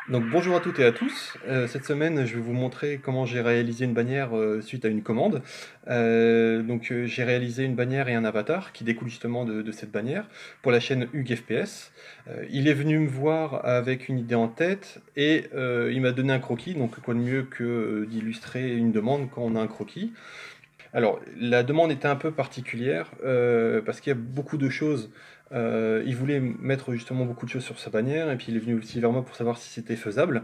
Donc bonjour à toutes et à tous. Cette semaine, je vais vous montrer comment j'ai réalisé une bannière suite à une commande. J'ai réalisé une bannière et un avatar qui découlent justement de cette bannière pour la chaîne Hugues FPS. Il est venu me voir avec une idée en tête et il m'a donné un croquis. Donc quoi de mieux que d'illustrer une demande quand on a un croquis. Alors, la demande était un peu particulière parce qu'il y a beaucoup de choses. Il voulait mettre justement beaucoup de choses sur sa bannière et puis il est venu aussi vers moi pour savoir si c'était faisable.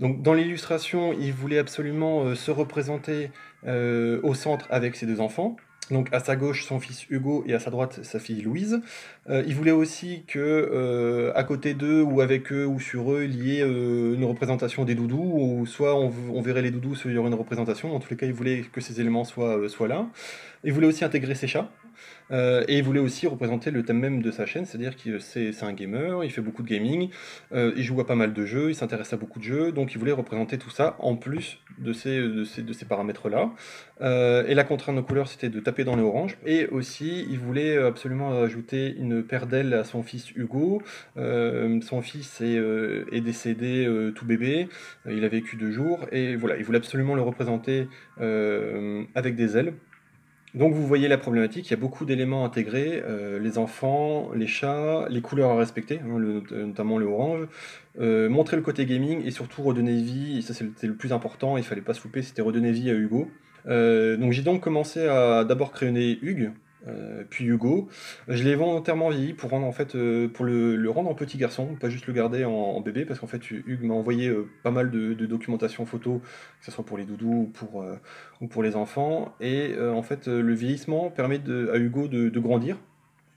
Donc, dans l'illustration, il voulait absolument se représenter au centre avec ses deux enfants. Donc, à sa gauche, son fils Hugo et à sa droite, sa fille Louise. Il voulait aussi que, à côté d'eux, ou avec eux, ou sur eux, il y ait une représentation des doudous, ou soit on verrait les doudous, soit il y aurait une représentation. Dans tous les cas, il voulait que ces éléments soient là. Il voulait aussi intégrer ses chats. Et il voulait aussi représenter le thème même de sa chaîne, c'est-à-dire que c'est un gamer, il fait beaucoup de gaming, il joue à pas mal de jeux, il s'intéresse à beaucoup de jeux, donc il voulait représenter tout ça en plus de ces paramètres-là. Et la contrainte de couleur, c'était de taper dans les oranges. Et aussi, il voulait absolument ajouter une paire d'ailes à son fils Hugo. Son fils est décédé tout bébé, il a vécu 2 jours, et voilà, il voulait absolument le représenter avec des ailes. Donc vous voyez la problématique, il y a beaucoup d'éléments intégrés, les enfants, les chats, les couleurs à respecter, hein, notamment le orange, montrer le côté gaming et surtout redonner vie, et ça c'était le plus important, il fallait pas se louper, c'était redonner vie à Hugo. Donc j'ai donc commencé à d'abord crayonner Hugues, puis Hugo. Je l'ai volontairement vieilli pour rendre pour le rendre en petit garçon, pas juste le garder en bébé, parce qu'en fait Hugues m'a envoyé pas mal de documentation photo, que ce soit pour les doudous ou pour les enfants, et le vieillissement permet à Hugo de grandir,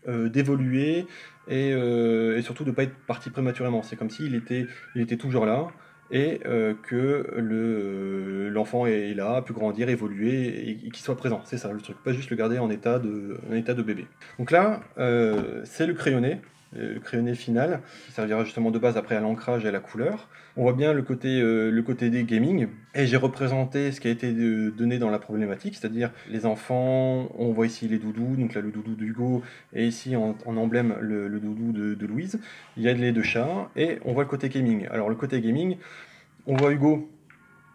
d'évoluer et surtout de ne pas être parti prématurément. C'est comme s'il était toujours là et que l'enfant est là, a pu grandir, évoluer et qu'il soit présent. C'est ça le truc, pas juste le garder en état de bébé. Donc là, c'est le crayonné final, qui servira justement de base après à l'ancrage et à la couleur. On voit bien le côté des gaming, et j'ai représenté ce qui a été donné dans la problématique, c'est-à-dire les enfants, on voit ici les doudous, donc là le doudou d'Hugo, et ici en emblème le doudou de Louise. Il y a les deux chats, et on voit le côté gaming. Alors le côté gaming, on voit Hugo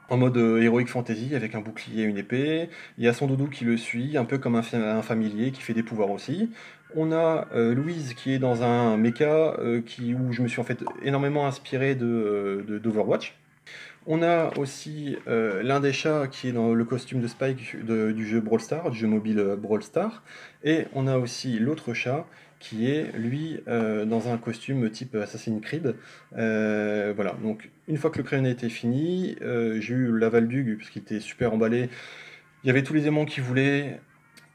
en mode Heroic Fantasy avec un bouclier et une épée. Il y a son doudou qui le suit, un peu comme un familier qui fait des pouvoirs aussi. On a Louise qui est dans un mecha où je me suis en fait énormément inspiré d'Overwatch. On a aussi l'un des chats qui est dans le costume de Spike du jeu Brawl Stars, du jeu mobile Brawl Stars. Et on a aussi l'autre chat qui est, lui, dans un costume type Assassin's Creed. Voilà, donc une fois que le crayon était fini, j'ai eu l'aval d'Hugues, puisqu'il était super emballé. Il y avait tous les aimants qu'il voulait.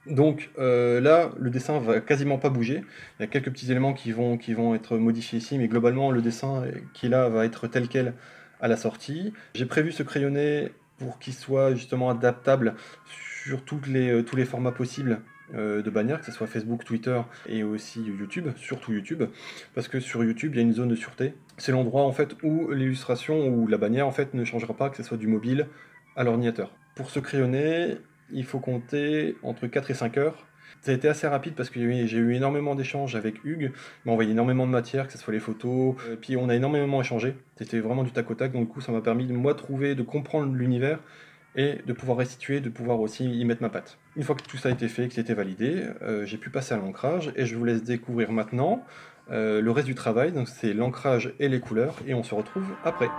Donc là, le dessin va quasiment pas bouger. Il y a quelques petits éléments qui vont être modifiés ici, mais globalement, le dessin qui est là va être tel quel à la sortie. J'ai prévu ce crayonné pour qu'il soit justement adaptable sur tous les formats possibles de bannières, que ce soit Facebook, Twitter et aussi YouTube, surtout YouTube, parce que sur YouTube, il y a une zone de sûreté. C'est l'endroit en fait où l'illustration ou la bannière en fait ne changera pas, que ce soit du mobile à l'ordinateur. Pour ce crayonné, il faut compter entre 4 et 5 heures. Ça a été assez rapide parce que j'ai eu énormément d'échanges avec Hugues, il m'a envoyé énormément de matière, que ce soit les photos, puis on a énormément échangé, c'était vraiment du tac au tac, donc du coup ça m'a permis de moi trouver, de comprendre l'univers et de pouvoir restituer, de pouvoir aussi y mettre ma patte. Une fois que tout ça a été fait, que c'était validé, j'ai pu passer à l'ancrage et je vous laisse découvrir maintenant le reste du travail, donc c'est l'ancrage et les couleurs et on se retrouve après.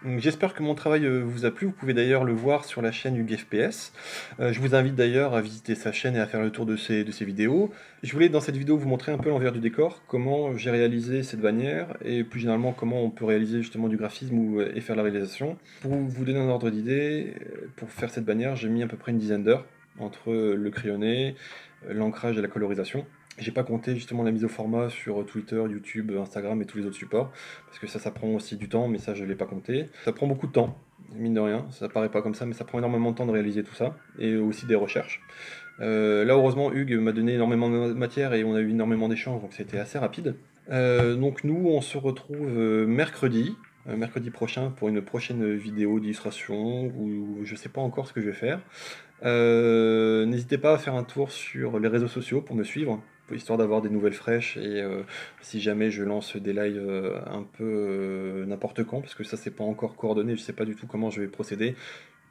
Donc, j'espère que mon travail vous a plu. Vous pouvez d'ailleurs le voir sur la chaîne Hugues FPS. Je vous invite d'ailleurs à visiter sa chaîne et à faire le tour de ses vidéos. Je voulais dans cette vidéo vous montrer un peu l'envers du décor, comment j'ai réalisé cette bannière et plus généralement comment on peut réaliser justement du graphisme et faire la réalisation. Pour vous donner un ordre d'idée, pour faire cette bannière, j'ai mis à peu près une dizaine d'heures entre le crayonné, l'ancrage et la colorisation. J'ai pas compté justement la mise au format sur Twitter, YouTube, Instagram et tous les autres supports, parce que ça prend aussi du temps, mais ça je l'ai pas compté. Ça prend beaucoup de temps, mine de rien, ça paraît pas comme ça, mais ça prend énormément de temps de réaliser tout ça, et aussi des recherches. Là heureusement Hugues m'a donné énormément de matière et on a eu énormément d'échanges, donc c'était assez rapide. Donc nous on se retrouve mercredi prochain pour une prochaine vidéo d'illustration, ou je sais pas encore ce que je vais faire. N'hésitez pas à faire un tour sur les réseaux sociaux pour me suivre, histoire d'avoir des nouvelles fraîches, et si jamais je lance des lives un peu n'importe quand, parce que ça c'est pas encore coordonné, je sais pas du tout comment je vais procéder,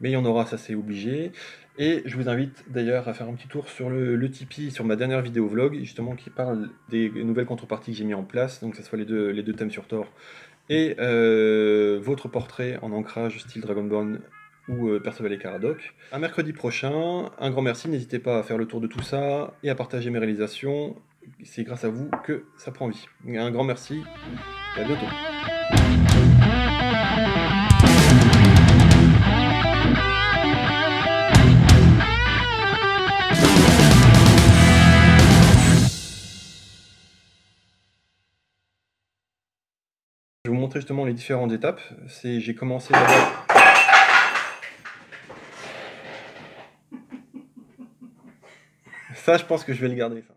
mais il y en aura, ça c'est obligé. Et je vous invite d'ailleurs à faire un petit tour sur le Tipeee, sur ma dernière vidéo vlog, justement qui parle des nouvelles contreparties que j'ai mis en place, donc que ce soit les deux thèmes sur Thor, et votre portrait en ancrage style Dragonborn ou Perceval et Caradoc. À mercredi prochain, un grand merci, n'hésitez pas à faire le tour de tout ça et à partager mes réalisations, c'est grâce à vous que ça prend vie. Un grand merci et à bientôt. Je vais vous montrer justement les différentes étapes. J'ai commencé d'abord... Ça, je pense que je vais le garder, ça.